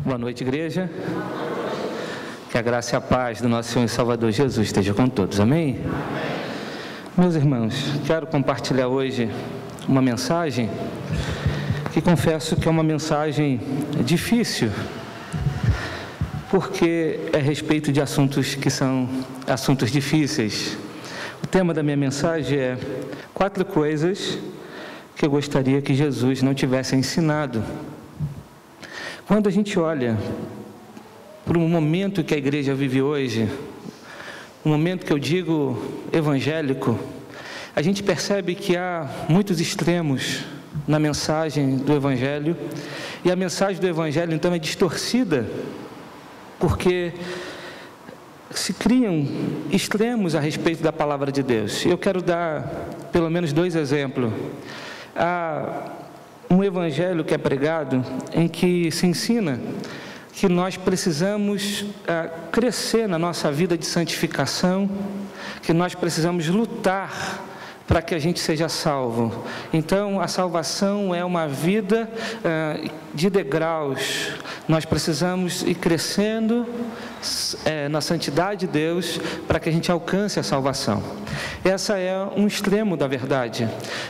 Boa noite, igreja. Que a graça e a paz do nosso Senhor e Salvador Jesus esteja com todos. Amém? Meus irmãos, quero compartilhar hoje uma mensagem que confesso que é uma mensagem difícil, porque é a respeito de assuntos que são assuntos difíceis. O tema da minha mensagem é 4 coisas que eu gostaria que Jesus não tivesse ensinado. Quando a gente olha para o momento que a igreja vive hoje, um momento que eu digo evangélico, a gente percebe que há muitos extremos na mensagem do evangelho, e a mensagem do evangelho então é distorcida, porque se criam extremos a respeito da palavra de Deus. Eu quero dar pelo menos 2 exemplos. Há um evangelho que é pregado em que se ensina que nós precisamos crescer na nossa vida de santificação, que nós precisamos lutar para que a gente seja salvo. Então, a salvação é uma vida de degraus. Nós precisamos ir crescendo na santidade de Deus para que a gente alcance a salvação. Essa é um extremo da verdade,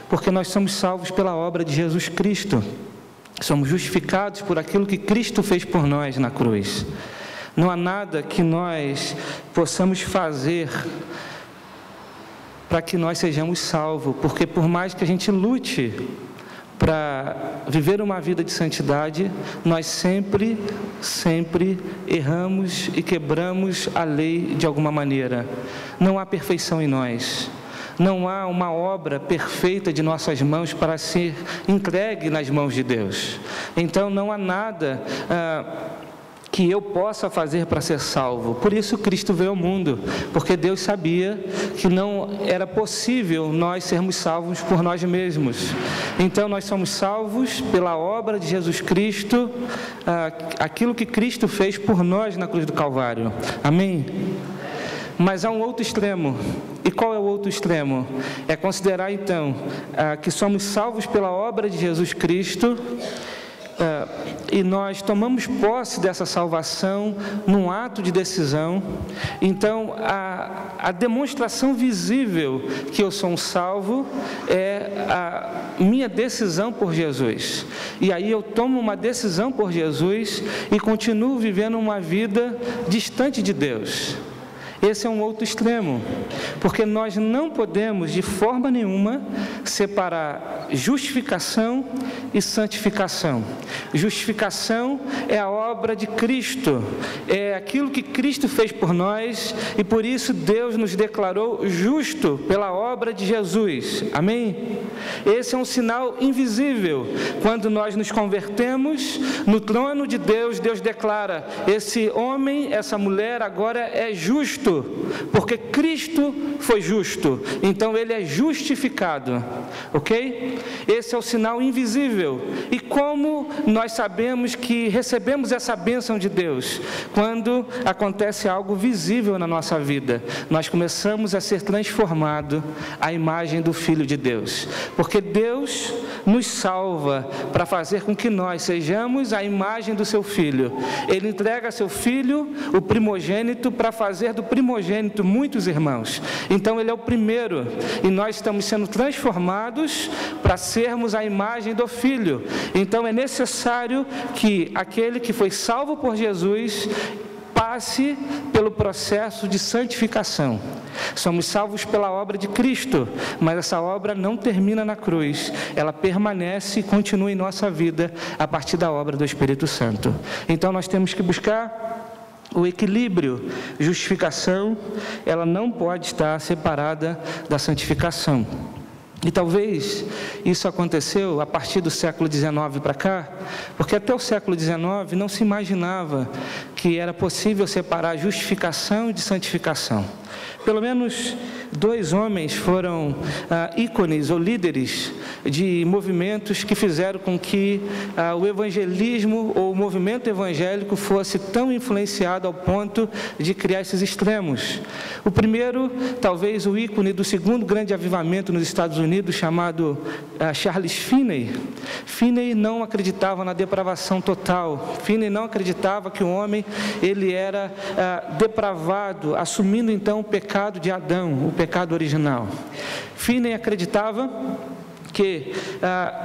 porque nós somos salvos pela obra de Jesus Cristo. Somos justificados por aquilo que Cristo fez por nós na cruz. Não há nada que nós possamos fazer para que nós sejamos salvos, porque por mais que a gente lute para viver uma vida de santidade, nós sempre erramos e quebramos a lei de alguma maneira. Não há perfeição em nós. Não há uma obra perfeita de nossas mãos para ser entregue nas mãos de Deus. Então não há nada que eu possa fazer para ser salvo. Por isso Cristo veio ao mundo, porque Deus sabia que não era possível nós sermos salvos por nós mesmos. Então nós somos salvos pela obra de Jesus Cristo, aquilo que Cristo fez por nós na cruz do Calvário. Amém? Mas há um outro extremo. E qual é o outro extremo? É considerar então que somos salvos pela obra de Jesus Cristo, e nós tomamos posse dessa salvação num ato de decisão. Então a demonstração visível que eu sou um salvo é a minha decisão por Jesus, e aí eu tomo uma decisão por Jesus e continuo vivendo uma vida distante de Deus. Esse é um outro extremo, porque nós não podemos de forma nenhuma separar justificação e santificação. Justificação é a obra de Cristo, é aquilo que Cristo fez por nós, e por isso Deus nos declarou justo pela obra de Jesus. Amém? Esse é um sinal invisível. Quando nós nos convertemos, no trono de Deus, Deus declara: esse homem, essa mulher agora é justo, porque Cristo foi justo, então ele é justificado, ok? Esse é o sinal invisível. E como nós sabemos que recebemos essa bênção de Deus? Quando acontece algo visível na nossa vida, nós começamos a ser transformados à imagem do Filho de Deus, porque Deus nos salva para fazer com que nós sejamos a imagem do seu Filho. Ele entrega seu Filho, o primogênito, para fazer do primogênito muitos irmãos. Então ele é o primeiro, e nós estamos sendo transformados para sermos a imagem do Filho. Então é necessário que aquele que foi salvo por Jesus passe pelo processo de santificação. Somos salvos pela obra de Cristo, mas essa obra não termina na cruz, ela permanece e continua em nossa vida a partir da obra do Espírito Santo. Então nós temos que buscar o equilíbrio. Justificação, ela não pode estar separada da santificação. E talvez isso aconteceu a partir do século XIX para cá, porque até o século XIX não se imaginava que era possível separar justificação de santificação. Pelo menos 2 homens foram ícones ou líderes de movimentos que fizeram com que o evangelismo ou o movimento evangélico fosse tão influenciado ao ponto de criar esses extremos. O primeiro, talvez o ícone do segundo grande avivamento nos Estados Unidos, chamado Charles Finney. Finney não acreditava na depravação total. Finney não acreditava que o homem ele era depravado, assumindo então o pecado de Adão, o pecado original. Finney acreditava que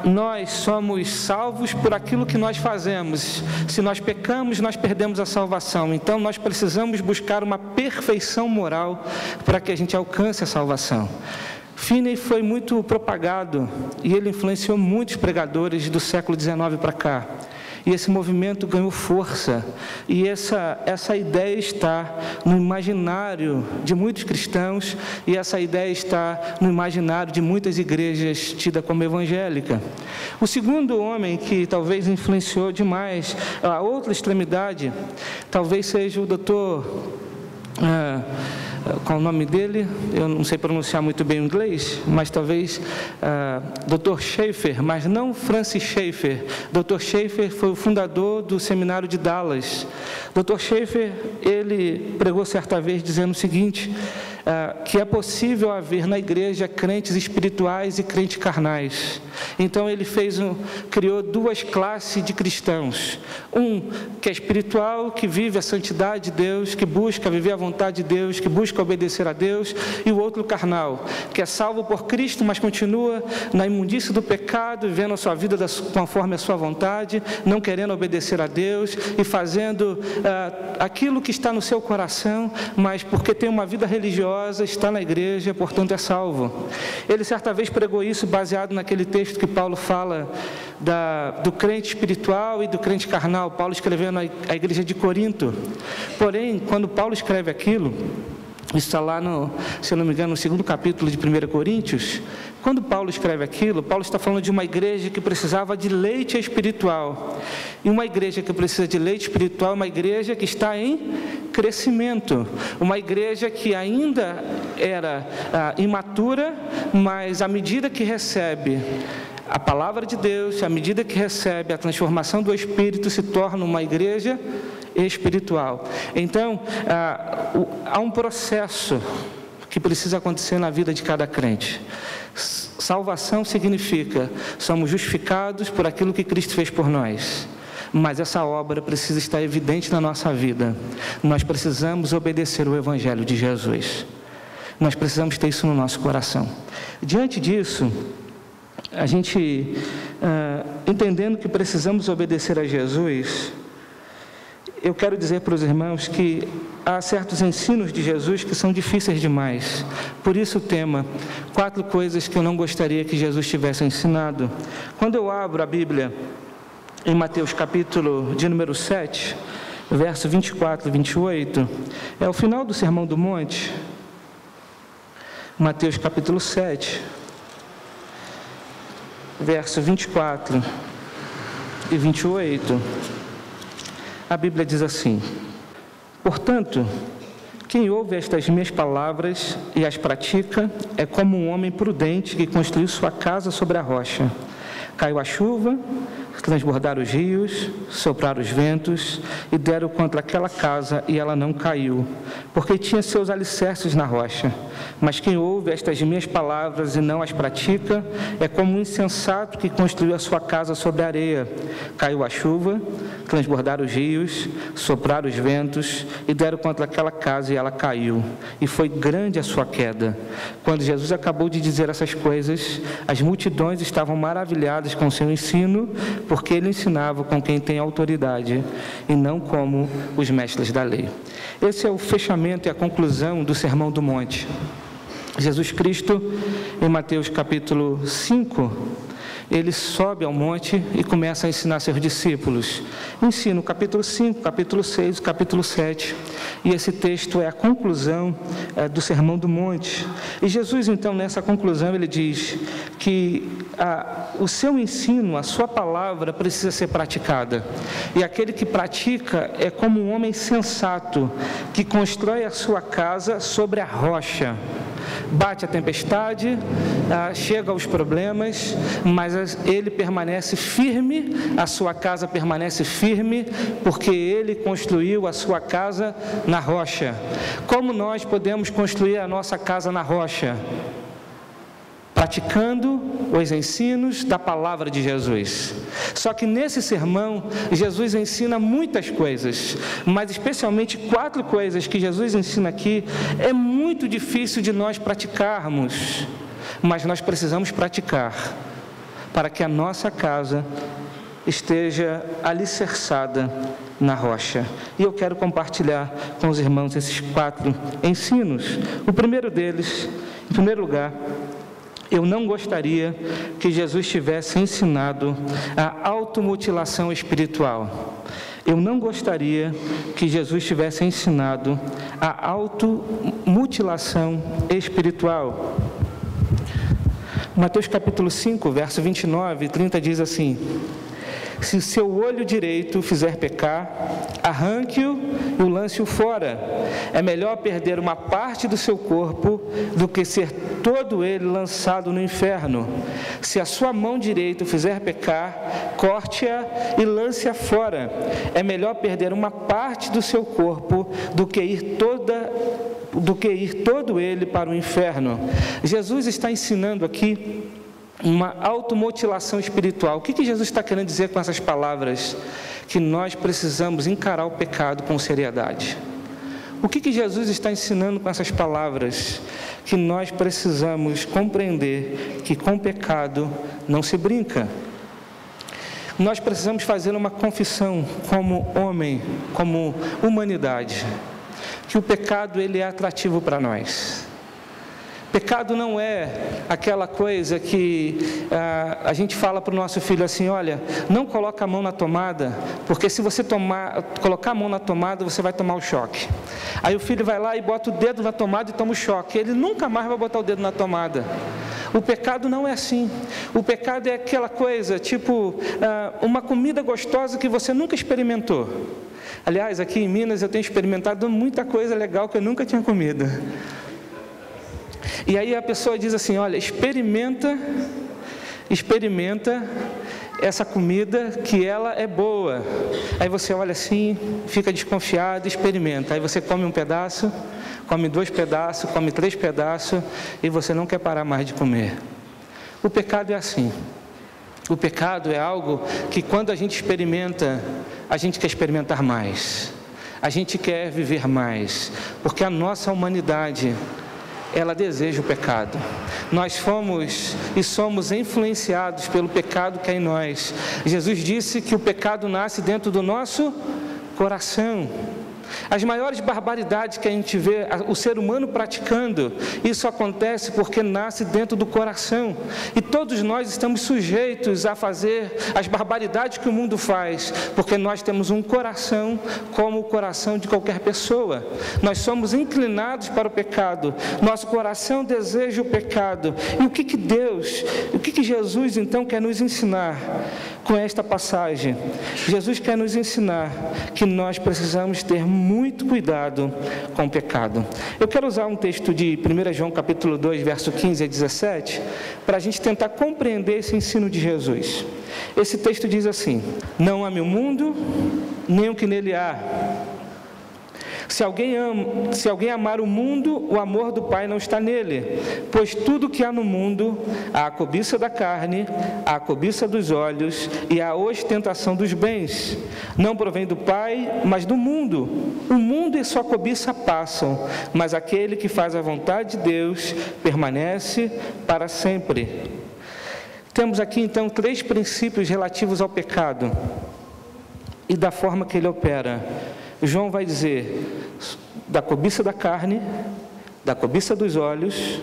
nós somos salvos por aquilo que nós fazemos. Se nós pecamos, nós perdemos a salvação. Então, nós precisamos buscar uma perfeição moral para que a gente alcance a salvação. Finney foi muito propagado e ele influenciou muitos pregadores do século XIX para cá. E esse movimento ganhou força, e essa ideia está no imaginário de muitos cristãos, e essa ideia está no imaginário de muitas igrejas tidas como evangélica. O segundo homem que talvez influenciou demais a outra extremidade, talvez seja o doutor... qual o nome dele? Eu não sei pronunciar muito bem o inglês, mas talvez Dr. Schaeffer, mas não Francis Schaeffer. Dr. Schaeffer foi o fundador do seminário de Dallas. Dr. Schaeffer, ele pregou certa vez dizendo o seguinte, que é possível haver na igreja crentes espirituais e crentes carnais. Então ele criou duas classes de cristãos. Um que é espiritual, que vive a santidade de Deus, que busca viver a vontade de Deus, que busca obedecer a Deus, e o outro carnal, que é salvo por Cristo, mas continua na imundície do pecado, vivendo a sua vida conforme a sua vontade, não querendo obedecer a Deus e fazendo aquilo que está no seu coração, mas porque tem uma vida religiosa, está na igreja, portanto é salvo. Ele certa vez pregou isso baseado naquele texto que Paulo fala do crente espiritual e do crente carnal, Paulo escrevendo à igreja de Corinto. Porém, quando Paulo escreve aquilo, isso está lá, se eu não me engano, no segundo capítulo de 1 Coríntios. Quando Paulo escreve aquilo, Paulo está falando de uma igreja que precisava de leite espiritual. E uma igreja que precisa de leite espiritual é uma igreja que está em crescimento. Uma igreja que ainda era imatura, mas à medida que recebe a palavra de Deus, à medida que recebe a transformação do Espírito, se torna uma igreja espiritual. Então, há um processo que precisa acontecer na vida de cada crente. Salvação significa, somos justificados por aquilo que Cristo fez por nós. Mas essa obra precisa estar evidente na nossa vida. Nós precisamos obedecer o Evangelho de Jesus. Nós precisamos ter isso no nosso coração. Diante disso, a gente, entendendo que precisamos obedecer a Jesus, eu quero dizer para os irmãos que há certos ensinos de Jesus que são difíceis demais. Por isso o tema, 4 coisas que eu não gostaria que Jesus tivesse ensinado. Quando eu abro a Bíblia em Mateus capítulo de número 7, verso 24 e 28, é o final do Sermão do Monte. Mateus capítulo 7, verso 24 e 28, a Bíblia diz assim: portanto, quem ouve estas minhas palavras e as pratica é como um homem prudente que construiu sua casa sobre a rocha. Caiu a chuva, transbordaram os rios, sopraram os ventos e deram contra aquela casa e ela não caiu, porque tinha seus alicerces na rocha. Mas quem ouve estas minhas palavras e não as pratica é como um insensato que construiu a sua casa sobre a areia. Caiu a chuva, transbordaram os rios, sopraram os ventos e deram contra aquela casa e ela caiu. E foi grande a sua queda. Quando Jesus acabou de dizer essas coisas, as multidões estavam maravilhadas com o seu ensino, porque ele ensinava com quem tem autoridade e não como os mestres da lei. Esse é o fechamento e a conclusão do Sermão do Monte. Jesus Cristo, em Mateus capítulo 5, ele sobe ao monte e começa a ensinar seus discípulos. Ensina o capítulo 5, capítulo 6, capítulo 7. E esse texto é a conclusão do Sermão do Monte. E Jesus, então, nessa conclusão, ele diz que o seu ensino, a sua palavra precisa ser praticada. E aquele que pratica é como um homem sensato, que constrói a sua casa sobre a rocha. Bate a tempestade, chega aos problemas, mas ele permanece firme, a sua casa permanece firme, porque ele construiu a sua casa na rocha. Como nós podemos construir a nossa casa na rocha? Praticando os ensinos da palavra de Jesus. Só que nesse sermão, Jesus ensina muitas coisas, mas especialmente 4 coisas que Jesus ensina aqui, é muito difícil de nós praticarmos, mas nós precisamos praticar, para que a nossa casa esteja alicerçada na rocha. E eu quero compartilhar com os irmãos esses 4 ensinos. O primeiro deles, em primeiro lugar, eu não gostaria que Jesus tivesse ensinado a automutilação espiritual. Eu não gostaria que Jesus tivesse ensinado a automutilação espiritual. Mateus capítulo 5, verso 29 e 30 diz assim: se o seu olho direito fizer pecar, arranque-o e o lance-o fora. É melhor perder uma parte do seu corpo do que ser todo ele lançado no inferno. Se a sua mão direita fizer pecar, corte-a e lance-a fora. É melhor perder uma parte do seu corpo do que ir todo ele para o inferno. Jesus está ensinando aqui uma automutilação espiritual. O que Jesus está querendo dizer com essas palavras? Que nós precisamos encarar o pecado com seriedade. O que Jesus está ensinando com essas palavras? Que nós precisamos compreender que com o pecado não se brinca. Nós precisamos fazer uma confissão como homem, como humanidade, que o pecado ele é atrativo para nós. Pecado não é aquela coisa que a gente fala para o nosso filho assim: olha, não coloca a mão na tomada, porque se você colocar a mão na tomada, você vai tomar o choque. Aí o filho vai lá e bota o dedo na tomada e toma o choque. Ele nunca mais vai botar o dedo na tomada. O pecado não é assim. O pecado é aquela coisa, tipo, uma comida gostosa que você nunca experimentou. Aliás, aqui em Minas eu tenho experimentado muita coisa legal que eu nunca tinha comido. E aí a pessoa diz assim: olha, experimenta essa comida que ela é boa. Aí você olha assim, fica desconfiado, experimenta. Aí você come um pedaço, come 2 pedaços, come 3 pedaços e você não quer parar mais de comer. O pecado é assim. O pecado é algo que quando a gente experimenta, a gente quer experimentar mais. A gente quer viver mais, porque a nossa humanidade, ela deseja o pecado. Nós fomos e somos influenciados pelo pecado que é em nós. Jesus disse que o pecado nasce dentro do nosso coração. As maiores barbaridades que a gente vê o ser humano praticando, isso acontece porque nasce dentro do coração. E todos nós estamos sujeitos a fazer as barbaridades que o mundo faz, porque nós temos um coração como o coração de qualquer pessoa. Nós somos inclinados para o pecado, nosso coração deseja o pecado. E o que Jesus então quer nos ensinar com esta passagem? Jesus quer nos ensinar que nós precisamos ter muito cuidado com o pecado. Eu quero usar um texto de 1 João capítulo 2, verso 15 a 17, para a gente tentar compreender esse ensino de Jesus. Esse texto diz assim: não ame o mundo, nem o que nele há. Se alguém amar o mundo, o amor do Pai não está nele, pois tudo que há no mundo, a cobiça da carne, a cobiça dos olhos e a ostentação dos bens, não provém do Pai, mas do mundo. O mundo e sua cobiça passam, mas aquele que faz a vontade de Deus permanece para sempre. Temos aqui então 3 princípios relativos ao pecado e da forma que ele opera. João vai dizer da cobiça da carne, da cobiça dos olhos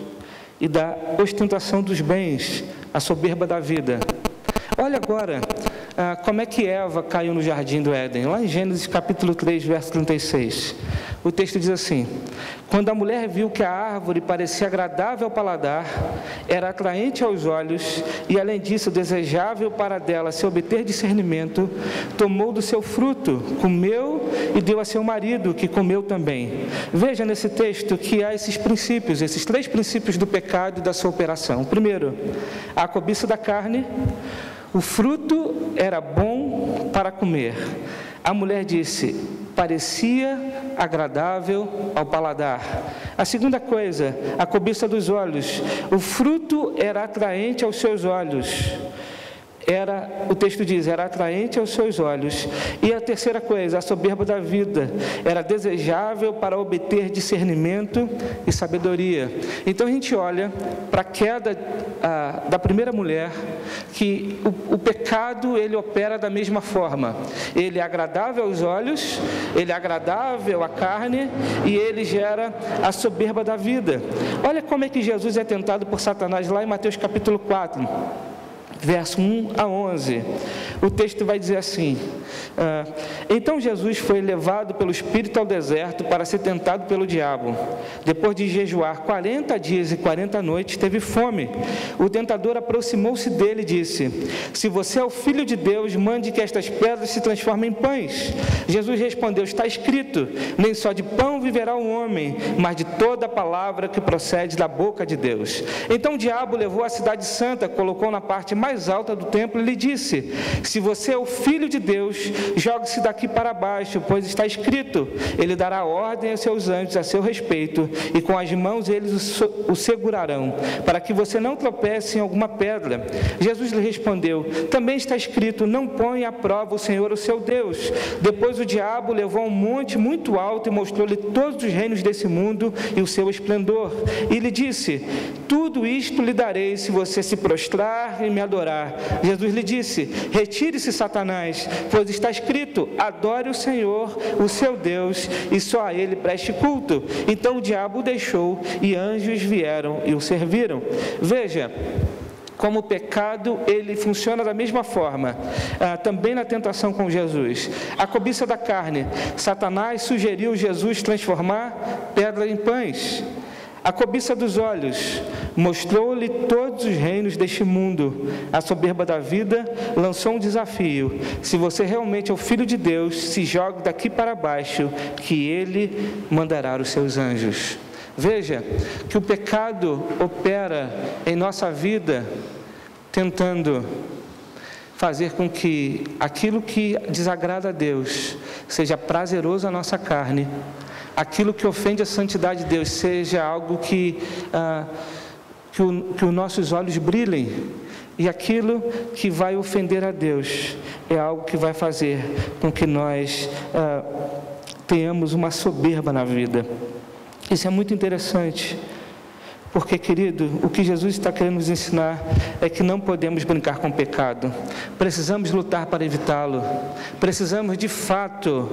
e da ostentação dos bens, a soberba da vida. Olha agora como é que Eva caiu no jardim do Éden. Lá em Gênesis capítulo 3, verso 36. O texto diz assim: quando a mulher viu que a árvore parecia agradável ao paladar, era atraente aos olhos, e além disso desejável para dela se obter discernimento, tomou do seu fruto, comeu e deu a seu marido, que comeu também. Veja nesse texto que há esses princípios, esses 3 princípios do pecado e da sua operação. Primeiro, a cobiça da carne. O fruto era bom para comer. A mulher disse: parecia agradável ao paladar. A segunda coisa, a cobiça dos olhos. O fruto era atraente aos seus olhos. O texto diz, era atraente aos seus olhos. E a terceira coisa, a soberba da vida, era desejável para obter discernimento e sabedoria. Então a gente olha para a queda da primeira mulher, que o pecado, ele opera da mesma forma. Ele é agradável aos olhos, ele é agradável à carne, e ele gera a soberba da vida. Olha como é que Jesus é tentado por Satanás lá em Mateus capítulo 4. Verso 1 a 11, o texto vai dizer assim: então Jesus foi levado pelo Espírito ao deserto para ser tentado pelo diabo. Depois de jejuar 40 dias e 40 noites, teve fome. O tentador aproximou-se dele e disse: se você é o Filho de Deus, mande que estas pedras se transformem em pães. Jesus respondeu: está escrito, nem só de pão viverá o homem, mas de toda a palavra que procede da boca de Deus. Então o diabo levou a cidade santa, colocou na parte mais alta do templo e lhe disse: se você é o Filho de Deus, jogue-se daqui para baixo, pois está escrito, ele dará ordem a seus anjos a seu respeito, e com as mãos eles o segurarão, para que você não tropece em alguma pedra. Jesus lhe respondeu: também está escrito, não ponha à prova o Senhor, o seu Deus. Depois o diabo levou a um monte muito alto e mostrou-lhe todos os reinos desse mundo e o seu esplendor, e lhe disse: tudo isto lhe darei se você se prostrar e me adorar. Jesus lhe disse: retire-se, Satanás, pois está escrito, adore o Senhor, o seu Deus, e só a ele preste culto. Então o diabo o deixou, e anjos vieram e o serviram. Veja como o pecado, ele funciona da mesma forma, também na tentação com Jesus. A cobiça da carne, Satanás sugeriu Jesus transformar pedra em pães. A cobiça dos olhos, mostrou-lhe todos os reinos deste mundo. A soberba da vida lançou um desafio: se você realmente é o Filho de Deus, se jogue daqui para baixo, que ele mandará os seus anjos. Veja que o pecado opera em nossa vida, tentando fazer com que aquilo que desagrada a Deus seja prazeroso à nossa carne, aquilo que ofende a santidade de Deus seja algo que os nossos olhos brilhem, e aquilo que vai ofender a Deus é algo que vai fazer com que nós tenhamos uma soberba na vida. Isso é muito interessante, porque, querido, o que Jesus está querendo nos ensinar é que não podemos brincar com o pecado, precisamos lutar para evitá-lo, precisamos de fato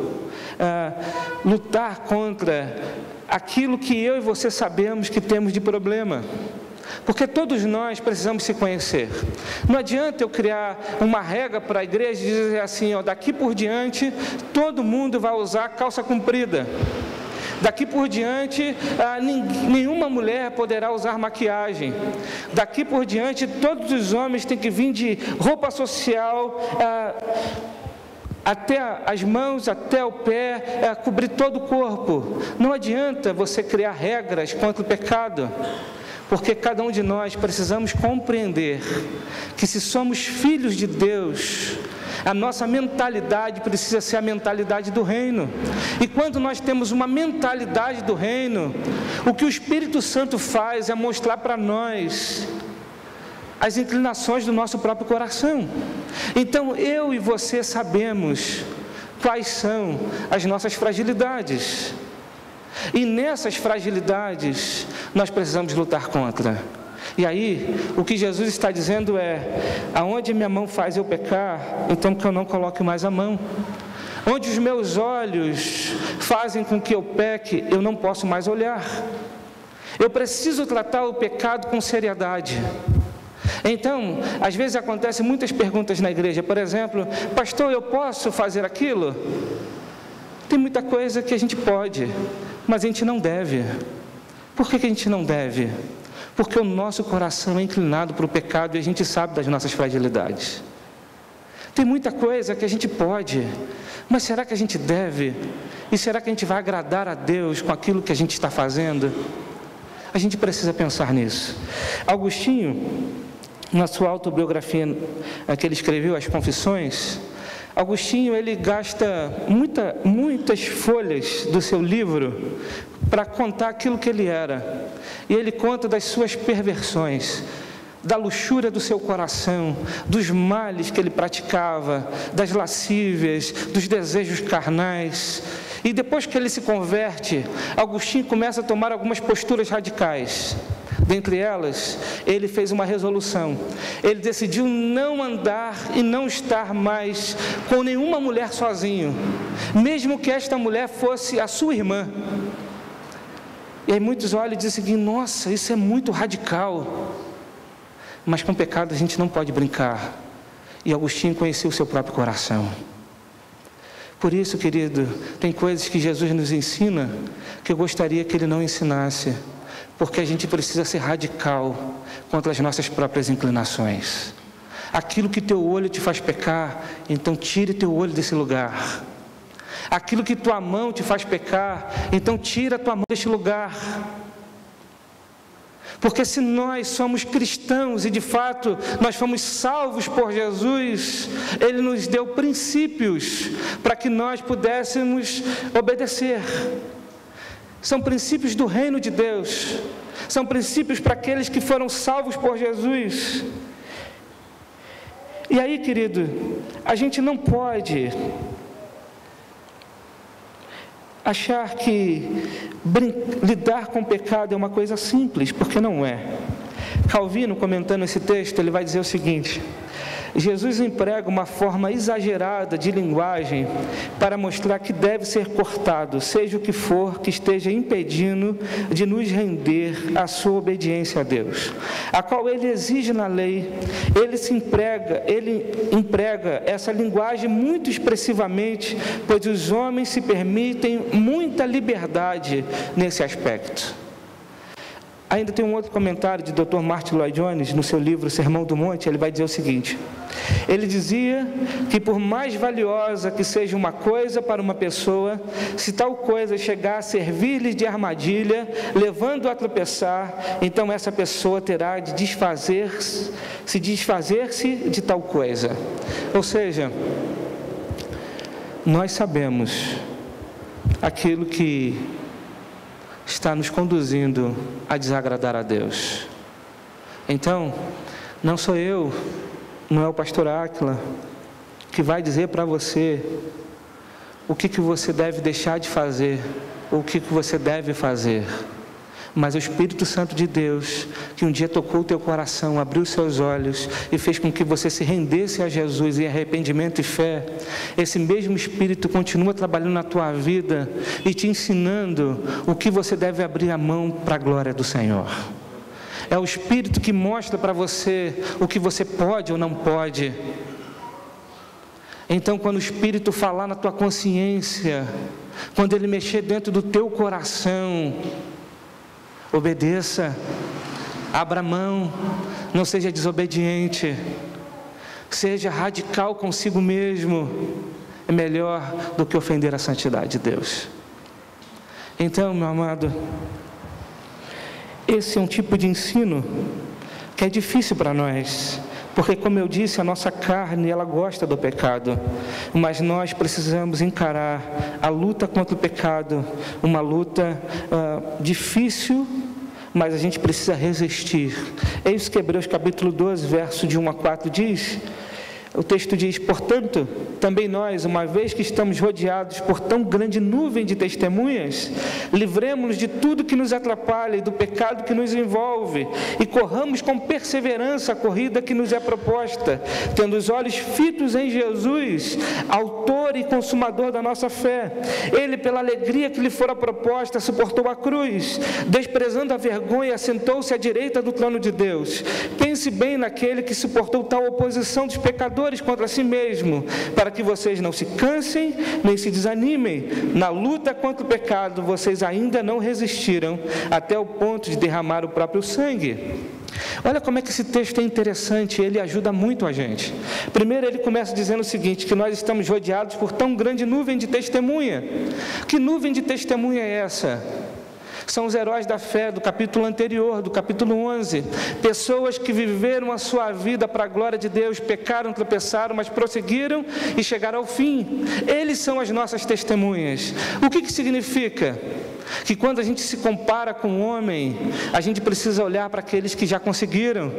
lutar contra aquilo que eu e você sabemos que temos de problema, porque todos nós precisamos se conhecer. Não adianta eu criar uma regra para a igreja e dizer assim, daqui por diante todo mundo vai usar calça comprida. Daqui por diante, nenhuma mulher poderá usar maquiagem. Daqui por diante, todos os homens têm que vir de roupa social, até as mãos, até o pé, cobrir todo o corpo. Não adianta você criar regras contra o pecado, porque cada um de nós precisamos compreender que, se somos filhos de Deus, a nossa mentalidade precisa ser a mentalidade do reino. E quando nós temos uma mentalidade do reino, o que o Espírito Santo faz é mostrar para nós as inclinações do nosso próprio coração. Então eu e você sabemos quais são as nossas fragilidades, e nessas fragilidades nós precisamos lutar contra. E aí, o que Jesus está dizendo é: aonde minha mão faz eu pecar, então que eu não coloque mais a mão. Onde os meus olhos fazem com que eu peque, eu não posso mais olhar. Eu preciso tratar o pecado com seriedade. Então, às vezes acontecem muitas perguntas na igreja, por exemplo, pastor, eu posso fazer aquilo? Tem muita coisa que a gente pode, mas a gente não deve. Por que a gente não deve? Porque o nosso coração é inclinado para o pecado e a gente sabe das nossas fragilidades. Tem muita coisa que a gente pode, mas será que a gente deve? E será que a gente vai agradar a Deus com aquilo que a gente está fazendo? A gente precisa pensar nisso. Agostinho, na sua autobiografia que ele escreveu, As Confissões, Agostinho, ele gasta muitas folhas do seu livro para contar aquilo que ele era. E ele conta das suas perversões, da luxúria do seu coração, dos males que ele praticava, das lascívias, dos desejos carnais. E depois que ele se converte, Agostinho começa a tomar algumas posturas radicais. Dentre elas, ele fez uma resolução. Ele decidiu não andar e não estar mais com nenhuma mulher sozinho, mesmo que esta mulher fosse a sua irmã. E aí muitos olham e dizem assim, nossa, isso é muito radical. Mas com o pecado a gente não pode brincar. E Agostinho conheceu o seu próprio coração. Por isso, querido, tem coisas que Jesus nos ensina que eu gostaria que Ele não ensinasse, porque a gente precisa ser radical contra as nossas próprias inclinações. Aquilo que teu olho te faz pecar, então tire teu olho desse lugar. Aquilo que tua mão te faz pecar, então tira tua mão deste lugar. Porque se nós somos cristãos e de fato nós fomos salvos por Jesus, Ele nos deu princípios para que nós pudéssemos obedecer. São princípios do reino de Deus, são princípios para aqueles que foram salvos por Jesus. E aí, querido, a gente não pode achar que lidar com o pecado é uma coisa simples, porque não é. Calvino, comentando esse texto, ele vai dizer o seguinte: Jesus emprega uma forma exagerada de linguagem para mostrar que deve ser cortado, seja o que for que esteja impedindo de nos render à sua obediência a Deus, a qual Ele exige na lei. Ele emprega essa linguagem muito expressivamente, pois os homens se permitem muita liberdade nesse aspecto. Ainda tem um outro comentário de Dr. Martin Lloyd-Jones, no seu livro Sermão do Monte. Ele vai dizer o seguinte: ele dizia que por mais valiosa que seja uma coisa para uma pessoa, se tal coisa chegar a servir-lhe de armadilha, levando-a a tropeçar, então essa pessoa terá de desfazer-se de tal coisa. Ou seja, nós sabemos aquilo que está nos conduzindo a desagradar a Deus. Então, não sou eu, não é o pastor Áquila que vai dizer para você o que você deve deixar de fazer, ou o que você deve fazer, mas o Espírito Santo de Deus, que um dia tocou o teu coração, abriu os seus olhos e fez com que você se rendesse a Jesus em arrependimento e fé. Esse mesmo Espírito continua trabalhando na tua vida e te ensinando o que você deve abrir a mão para a glória do Senhor. É o Espírito que mostra para você o que você pode ou não pode. Então, quando o Espírito falar na tua consciência, quando Ele mexer dentro do teu coração, obedeça, abra mão, não seja desobediente, seja radical consigo mesmo. É melhor do que ofender a santidade de Deus. Então, meu amado, esse é um tipo de ensino que é difícil para nós, porque, como eu disse, a nossa carne, ela gosta do pecado, mas nós precisamos encarar a luta contra o pecado, uma luta difícil, mas a gente precisa resistir. É isso que Hebreus capítulo 12, verso de 1 a 4 diz: O texto diz: portanto, também nós, uma vez que estamos rodeados por tão grande nuvem de testemunhas, livremo-nos de tudo que nos atrapalha e do pecado que nos envolve, e corramos com perseverança a corrida que nos é proposta, tendo os olhos fitos em Jesus, autor e consumador da nossa fé. Ele, pela alegria que lhe fora proposta, suportou a cruz, desprezando a vergonha, assentou-se à direita do trono de Deus. Pense bem naquele que suportou tal oposição dos pecadores contra si mesmo, para que vocês não se cansem, nem se desanimem. Na luta contra o pecado, vocês ainda não resistiram até o ponto de derramar o próprio sangue. Olha como é que esse texto é interessante, ele ajuda muito a gente. Primeiro ele começa dizendo o seguinte, que nós estamos rodeados por tão grande nuvem de testemunha. Que nuvem de testemunha é essa? São os heróis da fé do capítulo anterior, do capítulo 11. Pessoas que viveram a sua vida para a glória de Deus, pecaram, tropeçaram, mas prosseguiram e chegaram ao fim. Eles são as nossas testemunhas. O que significa? Que quando a gente se compara com o homem, a gente precisa olhar para aqueles que já conseguiram,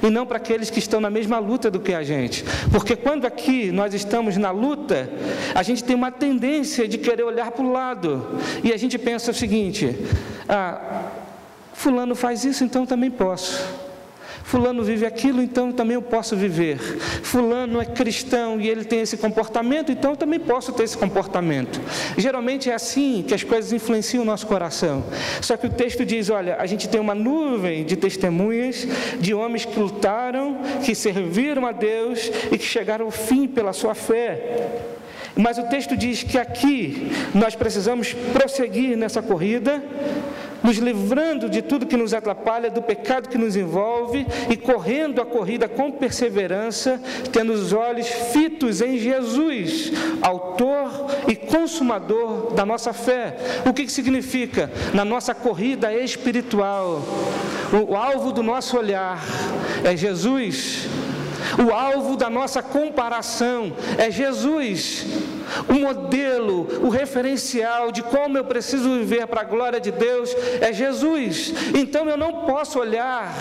e não para aqueles que estão na mesma luta do que a gente. Porque quando aqui nós estamos na luta, a gente tem uma tendência de querer olhar para o lado, e a gente pensa o seguinte: fulano faz isso, então também posso. Fulano vive aquilo, então também eu posso viver. Fulano é cristão e ele tem esse comportamento, então eu também posso ter esse comportamento. Geralmente é assim que as coisas influenciam o nosso coração. Só que o texto diz, olha, a gente tem uma nuvem de testemunhas, de homens que lutaram, que serviram a Deus e que chegaram ao fim pela sua fé. Mas o texto diz que aqui nós precisamos prosseguir nessa corrida, nos livrando de tudo que nos atrapalha, do pecado que nos envolve, e correndo a corrida com perseverança, tendo os olhos fitos em Jesus, autor e consumador da nossa fé. O que significa? Na nossa corrida espiritual, o alvo do nosso olhar é Jesus. O alvo da nossa comparação é Jesus. O modelo, o referencial de como eu preciso viver para a glória de Deus é Jesus. Então eu não posso olhar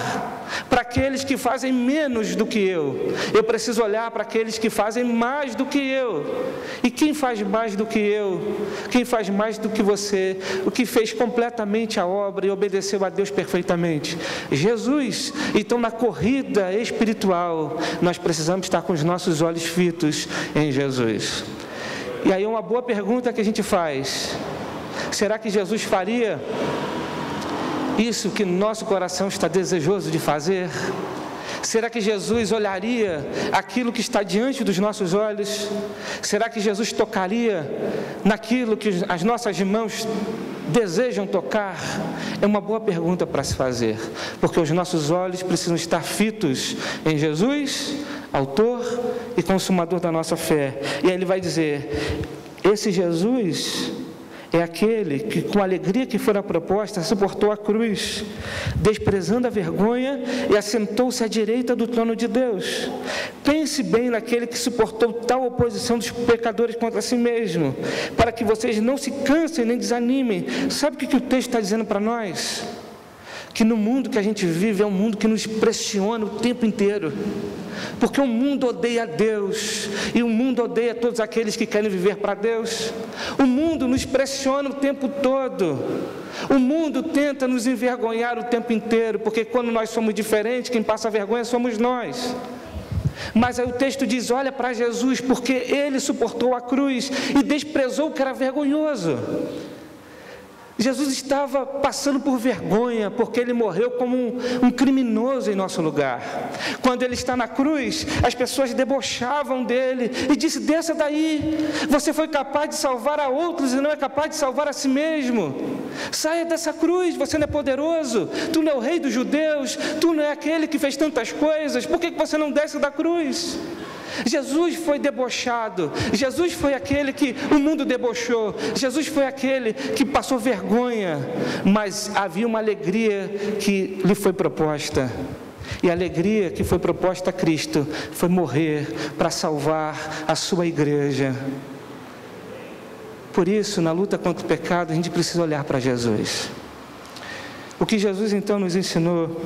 para aqueles que fazem menos do que eu. Eu preciso olhar para aqueles que fazem mais do que eu. E quem faz mais do que eu? Quem faz mais do que você? O que fez completamente a obra e obedeceu a Deus perfeitamente? Jesus. Então na corrida espiritual, nós precisamos estar com os nossos olhos fitos em Jesus. E aí uma boa pergunta que a gente faz: será que Jesus faria isso que nosso coração está desejoso de fazer? Será que Jesus olharia aquilo que está diante dos nossos olhos? Será que Jesus tocaria naquilo que as nossas mãos desejam tocar? É uma boa pergunta para se fazer, porque os nossos olhos precisam estar fitos em Jesus, autor e consumador da nossa fé. E aí ele vai dizer: esse Jesus é aquele que, com a alegria que fora proposta, suportou a cruz, desprezando a vergonha, e assentou-se à direita do trono de Deus. Pense bem naquele que suportou tal oposição dos pecadores contra si mesmo, para que vocês não se cansem nem desanimem. Sabe o que o texto está dizendo para nós? Que no mundo que a gente vive é um mundo que nos pressiona o tempo inteiro, porque o mundo odeia Deus, e o mundo odeia todos aqueles que querem viver para Deus. O mundo nos pressiona o tempo todo, o mundo tenta nos envergonhar o tempo inteiro, porque quando nós somos diferentes, quem passa vergonha somos nós. Mas aí o texto diz: olha para Jesus, porque Ele suportou a cruz e desprezou o que era vergonhoso. Jesus estava passando por vergonha, porque Ele morreu como um criminoso em nosso lugar. Quando Ele está na cruz, as pessoas debochavam dEle e disse: desça daí, você foi capaz de salvar a outros e não é capaz de salvar a si mesmo. Saia dessa cruz, você não é poderoso, tu não é o rei dos judeus, tu não é aquele que fez tantas coisas, por que você não desce da cruz? Jesus foi debochado, Jesus foi aquele que o mundo debochou, Jesus foi aquele que passou vergonha, mas havia uma alegria que lhe foi proposta, e a alegria que foi proposta a Cristo foi morrer para salvar a sua igreja. Por isso, na luta contra o pecado, a gente precisa olhar para Jesus. O que Jesus então nos ensinou,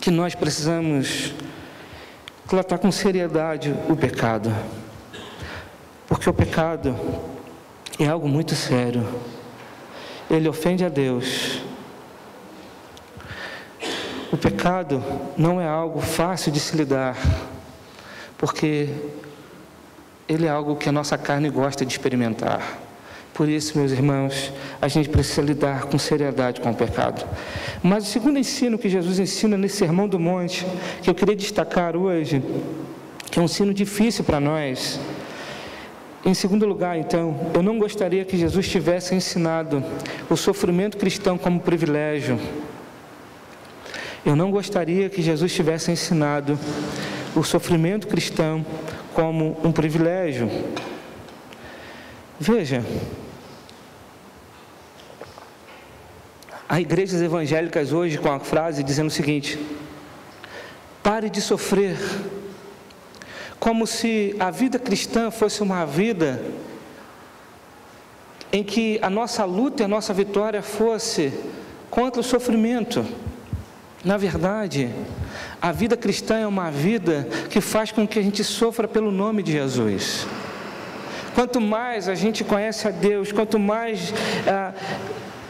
que nós precisamos tratar com seriedade o pecado, porque o pecado é algo muito sério. Ele ofende a Deus. O pecado não é algo fácil de se lidar, porque ele é algo que a nossa carne gosta de experimentar. Por isso, meus irmãos, a gente precisa lidar com seriedade com o pecado. Mas o segundo ensino que Jesus ensina nesse Sermão do Monte, que eu queria destacar hoje, que é um ensino difícil para nós. Em segundo lugar, então, eu não gostaria que Jesus tivesse ensinado o sofrimento cristão como privilégio. Eu não gostaria que Jesus tivesse ensinado o sofrimento cristão como um privilégio. Veja, há igrejas evangélicas hoje com a frase dizendo o seguinte: pare de sofrer, como se a vida cristã fosse uma vida em que a nossa luta e a nossa vitória fosse contra o sofrimento. Na verdade, a vida cristã é uma vida que faz com que a gente sofra pelo nome de Jesus. Quanto mais a gente conhece a Deus, quanto mais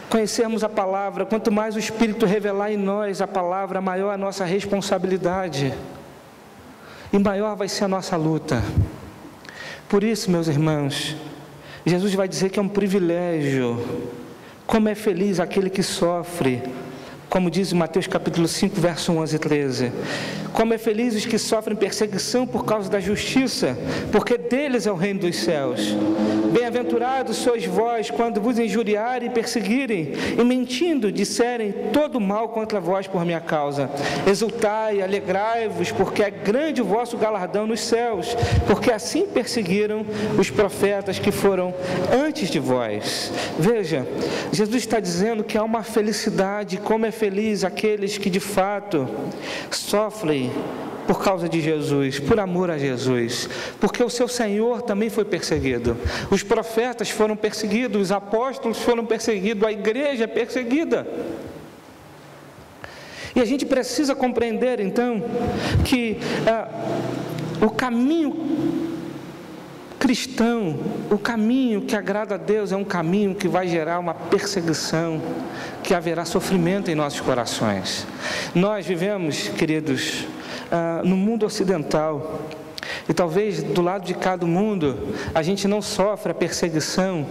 conhecermos a palavra, quanto mais o Espírito revelar em nós a palavra, maior a nossa responsabilidade e maior vai ser a nossa luta. Por isso, meus irmãos, Jesus vai dizer que é um privilégio. Como é feliz aquele que sofre, como diz em Mateus capítulo 5, verso 11 e 13. Como é feliz os que sofrem perseguição por causa da justiça, porque deles é o reino dos céus. Bem-aventurados sois vós, quando vos injuriarem e perseguirem, e mentindo disserem todo mal contra vós por minha causa. Exultai, alegrai-vos, porque é grande o vosso galardão nos céus, porque assim perseguiram os profetas que foram antes de vós. Veja, Jesus está dizendo que há uma felicidade, como é feliz aqueles que de fato sofrem por causa de Jesus, por amor a Jesus, porque o seu Senhor também foi perseguido, os profetas foram perseguidos, os apóstolos foram perseguidos, a igreja é perseguida. E a gente precisa compreender então que o caminho cristão, o caminho que agrada a Deus é um caminho que vai gerar uma perseguição, que haverá sofrimento em nossos corações. Nós vivemos, queridos, no mundo ocidental, e talvez do lado de cá do mundo a gente não sofra a perseguição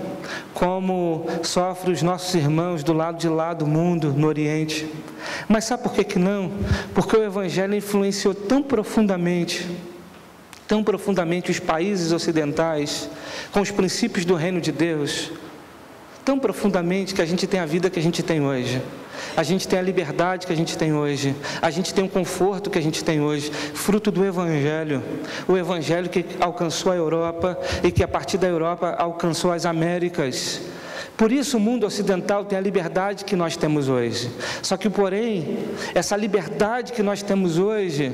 como sofrem os nossos irmãos do lado de lá do mundo, no Oriente. Mas sabe por que não? Porque o Evangelho influenciou tão profundamente os países ocidentais, com os princípios do reino de Deus, tão profundamente que a gente tem a vida que a gente tem hoje, a gente tem a liberdade que a gente tem hoje, a gente tem o conforto que a gente tem hoje, fruto do Evangelho, o Evangelho que alcançou a Europa e que a partir da Europa alcançou as Américas. Por isso o mundo ocidental tem a liberdade que nós temos hoje. Só que, porém, essa liberdade que nós temos hoje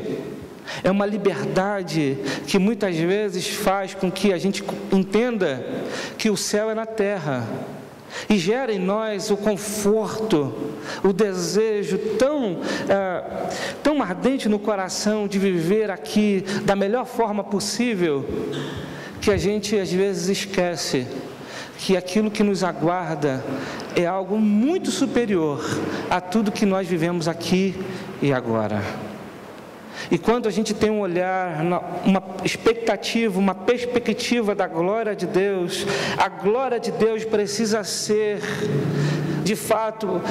é uma liberdade que muitas vezes faz com que a gente entenda que o céu é na terra e gera em nós o conforto, o desejo tão ardente no coração de viver aqui da melhor forma possível, que a gente às vezes esquece que aquilo que nos aguarda é algo muito superior a tudo que nós vivemos aqui e agora. E quando a gente tem um olhar, uma expectativa, uma perspectiva da glória de Deus, a glória de Deus precisa ser, de fato,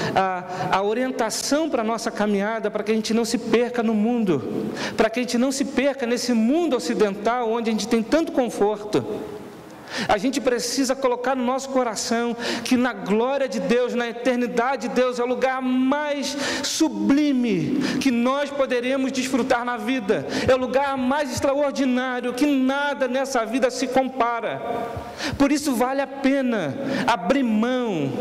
a orientação para a nossa caminhada, para que a gente não se perca no mundo, para que a gente não se perca nesse mundo ocidental, onde a gente tem tanto conforto. A gente precisa colocar no nosso coração que na glória de Deus, na eternidade de Deus, é o lugar mais sublime que nós poderemos desfrutar na vida, é o lugar mais extraordinário, que nada nessa vida se compara. Por isso vale a pena abrir mão,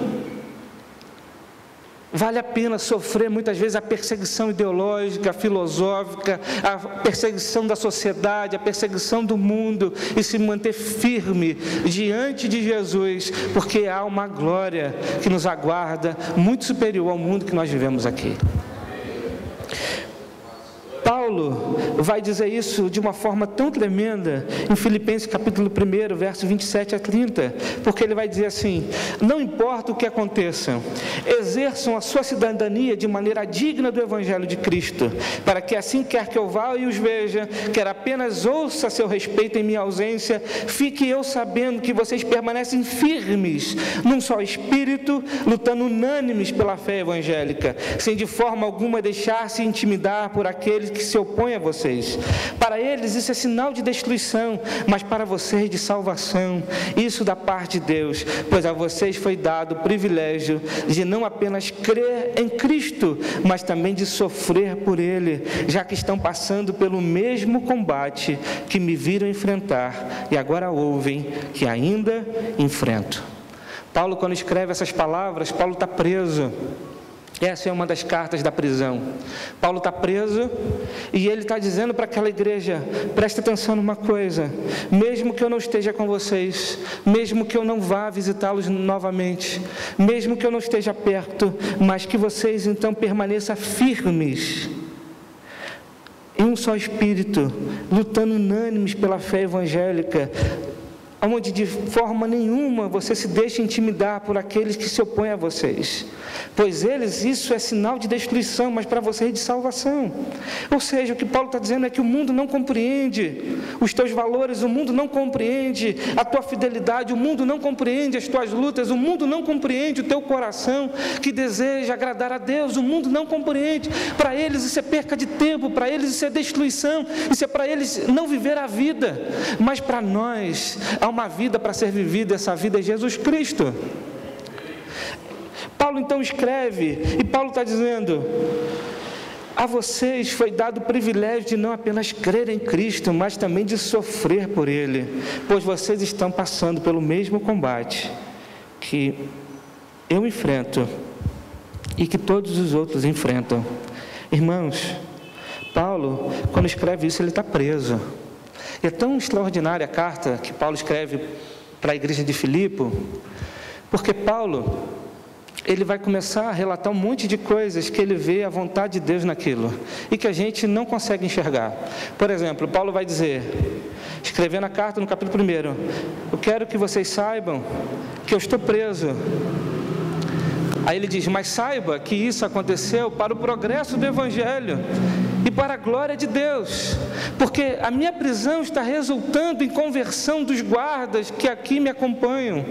vale a pena sofrer muitas vezes a perseguição ideológica, filosófica, a perseguição da sociedade, a perseguição do mundo, e se manter firme diante de Jesus, porque há uma glória que nos aguarda muito superior ao mundo que nós vivemos aqui. Paulo Paulo vai dizer isso de uma forma tão tremenda em Filipenses capítulo 1, verso 27 a 30, porque ele vai dizer assim: não importa o que aconteça, exerçam a sua cidadania de maneira digna do Evangelho de Cristo, para que assim quer que eu vá e os veja, quer apenas ouça a seu respeito em minha ausência, fique eu sabendo que vocês permanecem firmes num só espírito, lutando unânimes pela fé evangélica, sem de forma alguma deixar-se intimidar por aqueles que se opõem a vocês. Para eles isso é sinal de destruição, mas para vocês de salvação, isso da parte de Deus, pois a vocês foi dado o privilégio de não apenas crer em Cristo, mas também de sofrer por Ele, já que estão passando pelo mesmo combate que me viram enfrentar e agora ouvem que ainda enfrento. Paulo, quando escreve essas palavras, Paulo está preso. Essa é uma das cartas da prisão. Paulo está preso e ele está dizendo para aquela igreja: preste atenção numa coisa, mesmo que eu não esteja com vocês, mesmo que eu não vá visitá-los novamente, mesmo que eu não esteja perto, mas que vocês então permaneçam firmes em um só espírito, lutando unânimes pela fé evangélica, onde de forma nenhuma você se deixa intimidar por aqueles que se opõem a vocês, pois eles, isso é sinal de destruição, mas para vocês de salvação. Ou seja, o que Paulo está dizendo é que o mundo não compreende os teus valores, o mundo não compreende a tua fidelidade, o mundo não compreende as tuas lutas, o mundo não compreende o teu coração que deseja agradar a Deus, o mundo não compreende. Para eles isso é perca de tempo, para eles isso é destruição, isso é para eles não viver a vida, mas para nós há uma vida para ser vivida, essa vida é Jesus Cristo. Paulo então escreve, e Paulo está dizendo: a vocês foi dado o privilégio de não apenas crer em Cristo, mas também de sofrer por Ele, pois vocês estão passando pelo mesmo combate que eu enfrento e que todos os outros enfrentam. Irmãos, Paulo, quando escreve isso, ele está preso. É tão extraordinária a carta que Paulo escreve para a igreja de Filipe, porque Paulo, ele vai começar a relatar um monte de coisas que ele vê a vontade de Deus naquilo, e que a gente não consegue enxergar. Por exemplo, Paulo vai dizer, escrevendo a carta no capítulo 1, eu quero que vocês saibam que eu estou preso. Aí ele diz, mas saiba que isso aconteceu para o progresso do Evangelho e para a glória de Deus, porque a minha prisão está resultando em conversão dos guardas que aqui me acompanham.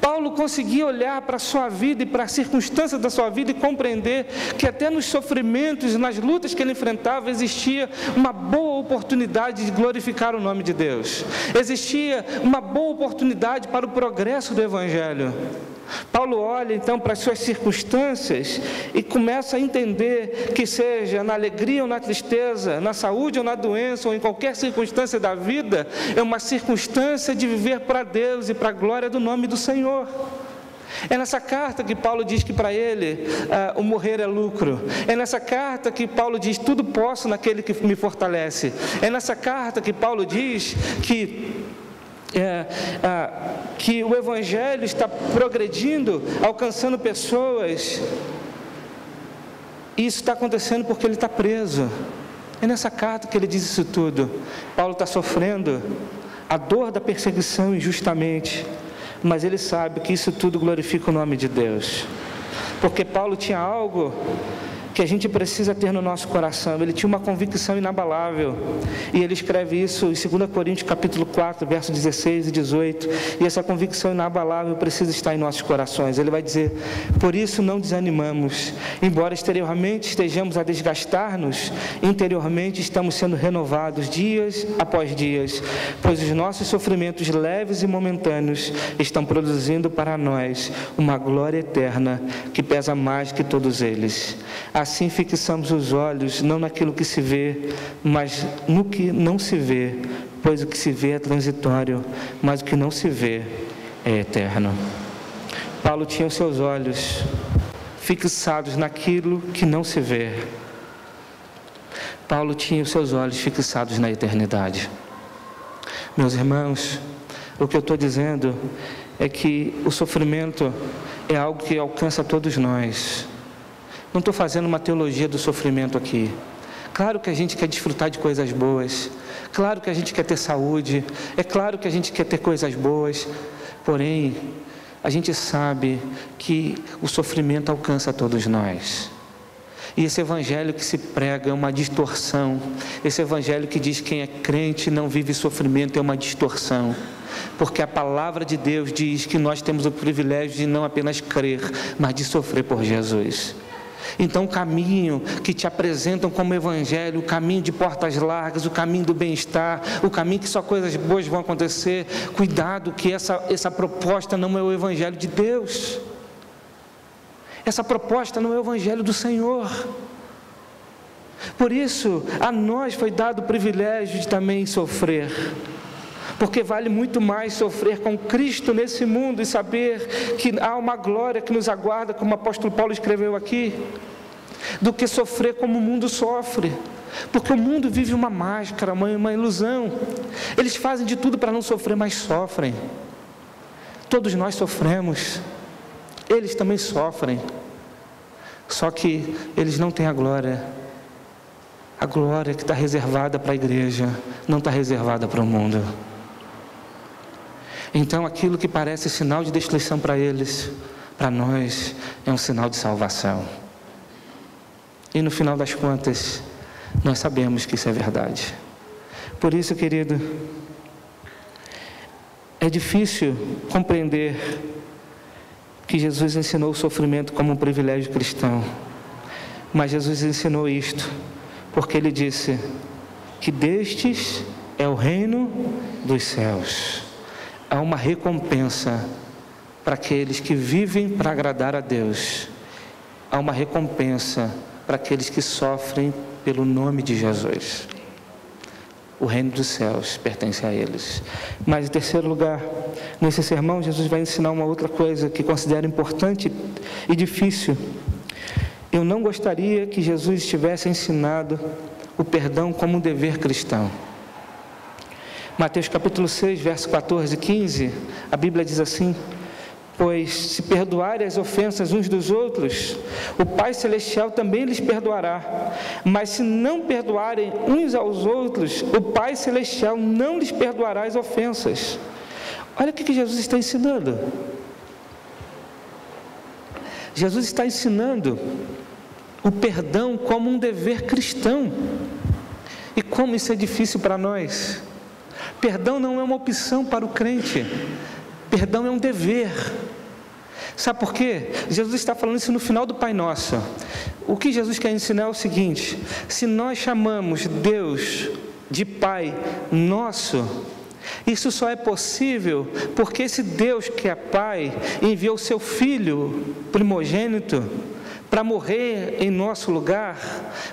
Paulo conseguia olhar para a sua vida e para as circunstâncias da sua vida e compreender que até nos sofrimentos, nas lutas que ele enfrentava, existia uma boa oportunidade de glorificar o nome de Deus. Existia uma boa oportunidade para o progresso do Evangelho. Paulo olha então para as suas circunstâncias e começa a entender que seja na alegria ou na tristeza, na saúde ou na doença, ou em qualquer circunstância da vida, é uma circunstância de viver para Deus e para a glória do nome do Senhor. É nessa carta que Paulo diz que para ele o morrer é lucro. É nessa carta que Paulo diz, tudo posso naquele que me fortalece. É nessa carta que Paulo diz que o Evangelho está progredindo, alcançando pessoas, e isso está acontecendo porque ele está preso. É nessa carta que ele diz isso tudo. Paulo está sofrendo a dor da perseguição injustamente, mas ele sabe que isso tudo glorifica o nome de Deus, porque Paulo tinha algo que a gente precisa ter no nosso coração. Ele tinha uma convicção inabalável, e ele escreve isso em 2 Coríntios capítulo 4, versos 16 e 18, e essa convicção inabalável precisa estar em nossos corações. Ele vai dizer, por isso não desanimamos, embora exteriormente estejamos a desgastar-nos, interiormente estamos sendo renovados dias após dias, pois os nossos sofrimentos leves e momentâneos estão produzindo para nós uma glória eterna que pesa mais que todos eles. Assim fixamos os olhos não naquilo que se vê, mas no que não se vê, pois o que se vê é transitório, mas o que não se vê é eterno. Paulo tinha os seus olhos fixados naquilo que não se vê. Paulo tinha os seus olhos fixados na eternidade. Meus irmãos, o que eu estou dizendo é que o sofrimento é algo que alcança todos nós. Não estou fazendo uma teologia do sofrimento aqui. Claro que a gente quer desfrutar de coisas boas, claro que a gente quer ter saúde, é claro que a gente quer ter coisas boas, porém, a gente sabe que o sofrimento alcança todos nós. E esse evangelho que se prega é uma distorção. Esse evangelho que diz que quem é crente não vive sofrimento é uma distorção. Porque a palavra de Deus diz que nós temos o privilégio de não apenas crer, mas de sofrer por Jesus. Então o caminho que te apresentam como evangelho, o caminho de portas largas, o caminho do bem-estar, o caminho que só coisas boas vão acontecer, cuidado que essa proposta não é o evangelho de Deus. Essa proposta não é o evangelho do Senhor. Por isso, a nós foi dado o privilégio de também sofrer. Porque vale muito mais sofrer com Cristo nesse mundo e saber que há uma glória que nos aguarda, como o apóstolo Paulo escreveu aqui, do que sofrer como o mundo sofre. Porque o mundo vive uma máscara, uma ilusão. Eles fazem de tudo para não sofrer, mas sofrem. Todos nós sofremos. Eles também sofrem. Só que eles não têm a glória. A glória que está reservada para a igreja não está reservada para o mundo. Então aquilo que parece sinal de destruição para eles, para nós é um sinal de salvação. E no final das contas, nós sabemos que isso é verdade. Por isso, querido, é difícil compreender que Jesus ensinou o sofrimento como um privilégio cristão. Mas Jesus ensinou isto, porque Ele disse que destes é o reino dos céus. Há uma recompensa para aqueles que vivem para agradar a Deus. Há uma recompensa para aqueles que sofrem pelo nome de Jesus. O reino dos céus pertence a eles. Mas em terceiro lugar, nesse sermão, Jesus vai ensinar uma outra coisa que considero importante e difícil. Eu não gostaria que Jesus tivesse ensinado o perdão como um dever cristão. Mateus capítulo 6, verso 14 e 15, a Bíblia diz assim: pois se perdoarem as ofensas uns dos outros, o Pai Celestial também lhes perdoará. Mas se não perdoarem uns aos outros, o Pai Celestial não lhes perdoará as ofensas. Olha o que Jesus está ensinando. Jesus está ensinando o perdão como um dever cristão. E como isso é difícil para nós. Perdão não é uma opção para o crente. Perdão é um dever. Sabe por quê? Jesus está falando isso no final do Pai Nosso. O que Jesus quer ensinar é o seguinte: se nós chamamos Deus de Pai Nosso, isso só é possível porque esse Deus que é Pai enviou seu Filho primogênito para morrer em nosso lugar,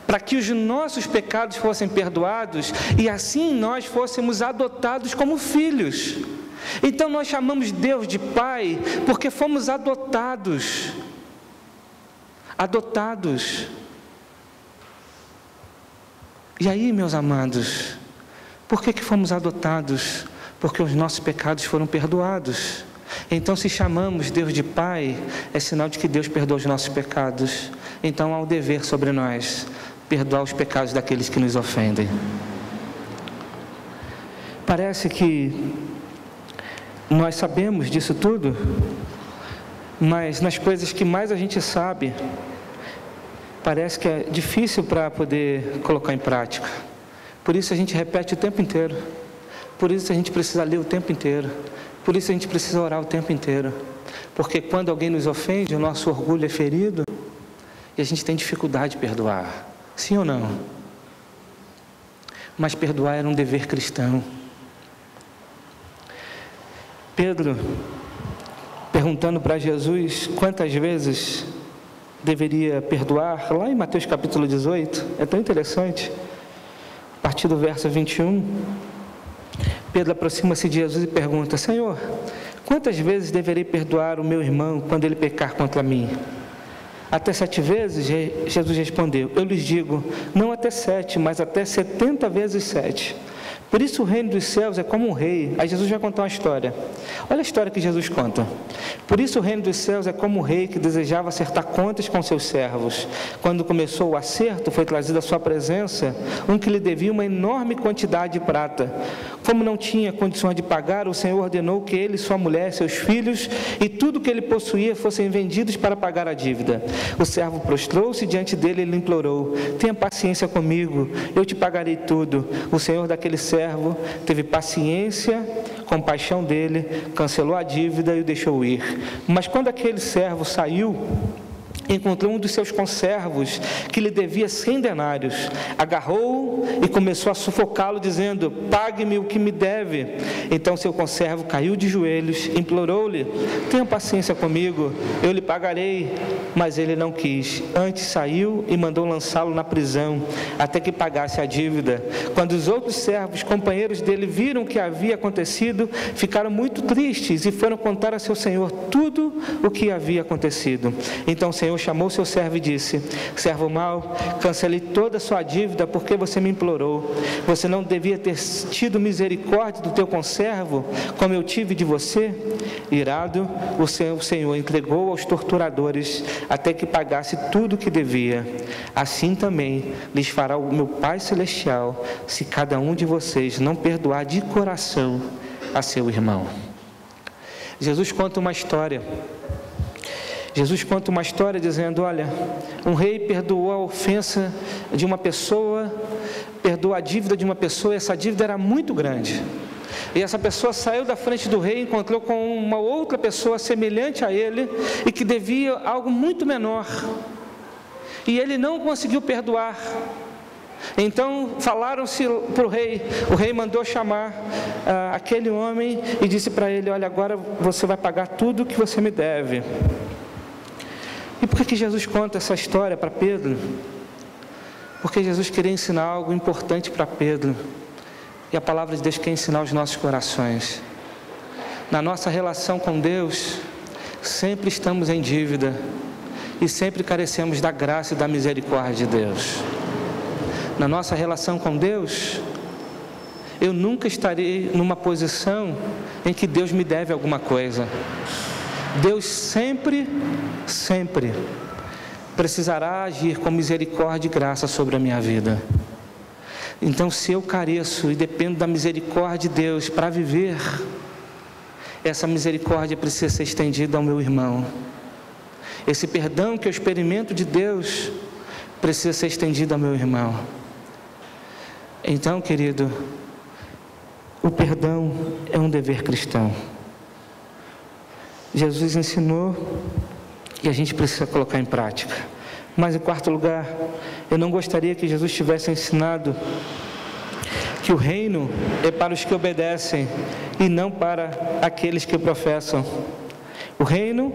para que os nossos pecados fossem perdoados e assim nós fôssemos adotados como filhos. Então nós chamamos Deus de Pai porque fomos adotados. E aí, meus amados, por que fomos adotados? Porque os nossos pecados foram perdoados. Então, se chamamos Deus de Pai, é sinal de que Deus perdoa os nossos pecados. Então há um dever sobre nós, perdoar os pecados daqueles que nos ofendem. Parece que nós sabemos disso tudo, mas nas coisas que mais a gente sabe, parece que é difícil para poder colocar em prática. Por isso a gente repete o tempo inteiro. Por isso a gente precisa ler o tempo inteiro. Por isso a gente precisa orar o tempo inteiro. Porque quando alguém nos ofende, o nosso orgulho é ferido e a gente tem dificuldade de perdoar. Sim ou não? Mas perdoar era um dever cristão. Pedro, perguntando para Jesus quantas vezes deveria perdoar, lá em Mateus capítulo 18, é tão interessante, a partir do verso 21, Pedro aproxima-se de Jesus e pergunta: Senhor, quantas vezes deverei perdoar o meu irmão quando ele pecar contra mim? Até 7 vezes? Jesus respondeu: eu lhes digo, não até 7, mas até 70 vezes 7. Por isso o reino dos céus é como um rei. Aí Jesus vai contar uma história. Olha a história que Jesus conta. Por isso o reino dos céus é como um rei que desejava acertar contas com seus servos. Quando começou o acerto, foi trazido à sua presença um que lhe devia uma enorme quantidade de prata. Como não tinha condições de pagar, o Senhor ordenou que ele, sua mulher, seus filhos e tudo que ele possuía fossem vendidos para pagar a dívida. O servo prostrou-se diante dele e lhe implorou: tenha paciência comigo, eu te pagarei tudo. O Senhor daquele servo teve paciência, compaixão dele, cancelou a dívida e o deixou ir. Mas quando aquele servo saiu, encontrou um dos seus conservos que lhe devia 100 denários, agarrou-o e começou a sufocá-lo, dizendo: pague-me o que me deve. Então seu conservo caiu de joelhos, implorou-lhe: tenha paciência comigo, eu lhe pagarei. Mas ele não quis, antes saiu e mandou lançá-lo na prisão, até que pagasse a dívida. Quando os outros servos, companheiros dele, viram o que havia acontecido, ficaram muito tristes e foram contar a seu senhor tudo o que havia acontecido. Então o Senhor chamou seu servo e disse: servo mau, cancelei toda a sua dívida porque você me implorou. Você não devia ter tido misericórdia do teu conservo, como eu tive de você? Irado, o Senhor entregou aos torturadores até que pagasse tudo o que devia. Assim também lhes fará o meu Pai Celestial, se cada um de vocês não perdoar de coração a seu irmão. Jesus conta uma história. Jesus conta uma história dizendo: olha, um rei perdoou a ofensa de uma pessoa, perdoou a dívida de uma pessoa, e essa dívida era muito grande. E essa pessoa saiu da frente do rei, encontrou com uma outra pessoa semelhante a ele, e que devia algo muito menor. E ele não conseguiu perdoar. Então falaram-se para o rei mandou chamar aquele homem e disse para ele: olha, agora você vai pagar tudo o que você me deve. E por que Jesus conta essa história para Pedro? Porque Jesus queria ensinar algo importante para Pedro. E a palavra de Deus quer ensinar os nossos corações. Na nossa relação com Deus, sempre estamos em dívida. E sempre carecemos da graça e da misericórdia de Deus. Na nossa relação com Deus, eu nunca estarei numa posição em que Deus me deve alguma coisa. Deus sempre precisará agir com misericórdia e graça sobre a minha vida. Então, se eu careço e dependo da misericórdia de Deus para viver, essa misericórdia precisa ser estendida ao meu irmão. Esse perdão que eu experimento de Deus precisa ser estendido ao meu irmão. Então, querido, o perdão é um dever cristão. Jesus ensinou e a gente precisa colocar em prática. Mas em quarto lugar, eu não gostaria que Jesus tivesse ensinado que o reino é para os que obedecem e não para aqueles que professam. O reino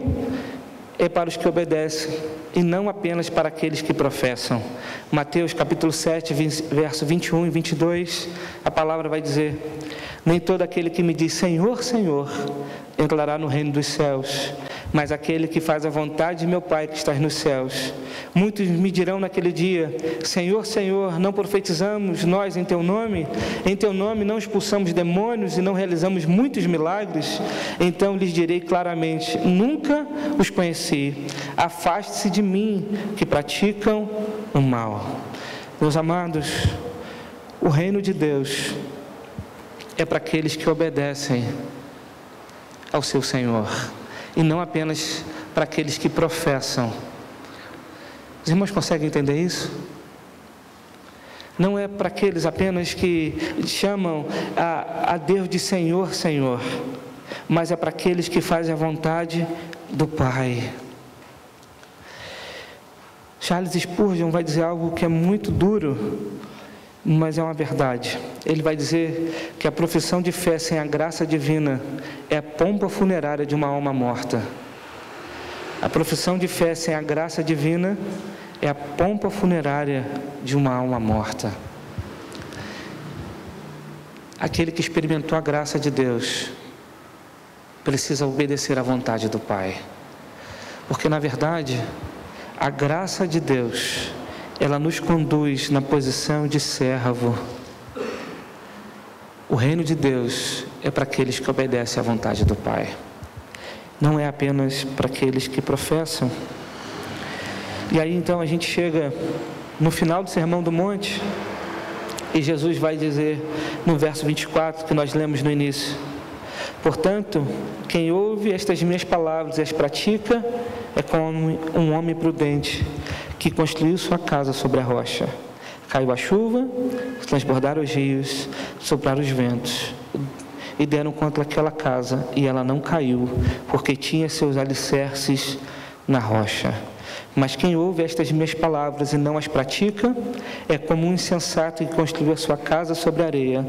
é para os que obedecem e não apenas para aqueles que professam. Mateus capítulo 7, verso 21 e 22, a palavra vai dizer: nem todo aquele que me diz Senhor, Senhor, entrará no reino dos céus, mas aquele que faz a vontade de meu Pai que está nos céus. Muitos me dirão naquele dia: Senhor, Senhor, não profetizamos nós em Teu nome? Em Teu nome não expulsamos demônios e não realizamos muitos milagres? Então lhes direi claramente: nunca os conheci. Afaste-se de mim, que praticam o mal. Meus amados, o reino de Deus é para aqueles que obedecem ao seu Senhor, e não apenas para aqueles que professam. Os irmãos conseguem entender isso? Não é para aqueles apenas que chamam a Deus de Senhor, Senhor, mas é para aqueles que fazem a vontade do Pai. Charles Spurgeon vai dizer algo que é muito duro, mas é uma verdade. Ele vai dizer que a profissão de fé sem a graça divina é a pompa funerária de uma alma morta. A profissão de fé sem a graça divina é a pompa funerária de uma alma morta. Aquele que experimentou a graça de Deus precisa obedecer à vontade do Pai. Porque, na verdade, a graça de Deus, ela nos conduz na posição de servo. O reino de Deus é para aqueles que obedecem à vontade do Pai. Não é apenas para aqueles que professam. E aí então a gente chega no final do Sermão do Monte, e Jesus vai dizer no verso 24, que nós lemos no início: portanto, quem ouve estas minhas palavras e as pratica é como um homem prudente que construiu sua casa sobre a rocha. Caiu a chuva, transbordaram os rios, sopraram os ventos e deram contra aquela casa, e ela não caiu, porque tinha seus alicerces na rocha. Mas quem ouve estas minhas palavras e não as pratica é como um insensato que construiu a sua casa sobre a areia.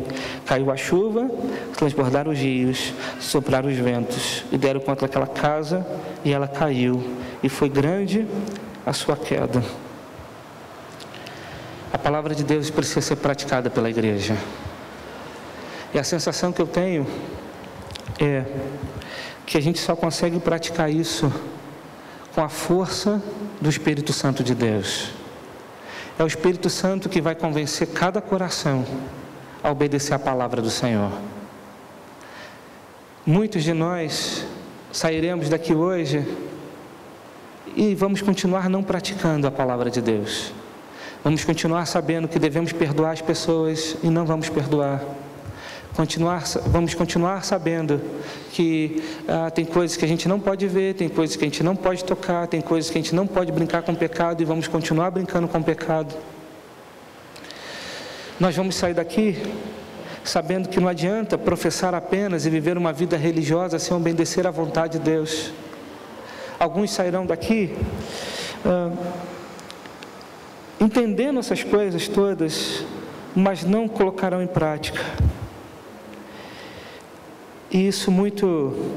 Caiu a chuva, transbordaram os rios, sopraram os ventos e deram contra aquela casa, e ela caiu, e foi grande a sua queda. A palavra de Deus precisa ser praticada pela igreja. E a sensação que eu tenho é que a gente só consegue praticar isso com a força do Espírito Santo de Deus. É o Espírito Santo que vai convencer cada coração a obedecer a palavra do Senhor. Muitos de nós sairemos daqui hoje e vamos continuar não praticando a palavra de Deus. Vamos continuar sabendo que devemos perdoar as pessoas e não vamos perdoar. Vamos continuar sabendo que tem coisas que a gente não pode ver, tem coisas que a gente não pode tocar, tem coisas que a gente não pode brincar com o pecado, e vamos continuar brincando com o pecado. Nós vamos sair daqui sabendo que não adianta professar apenas e viver uma vida religiosa sem obedecer à vontade de Deus. Alguns sairão daqui entendendo essas coisas todas, mas não colocarão em prática. E isso muito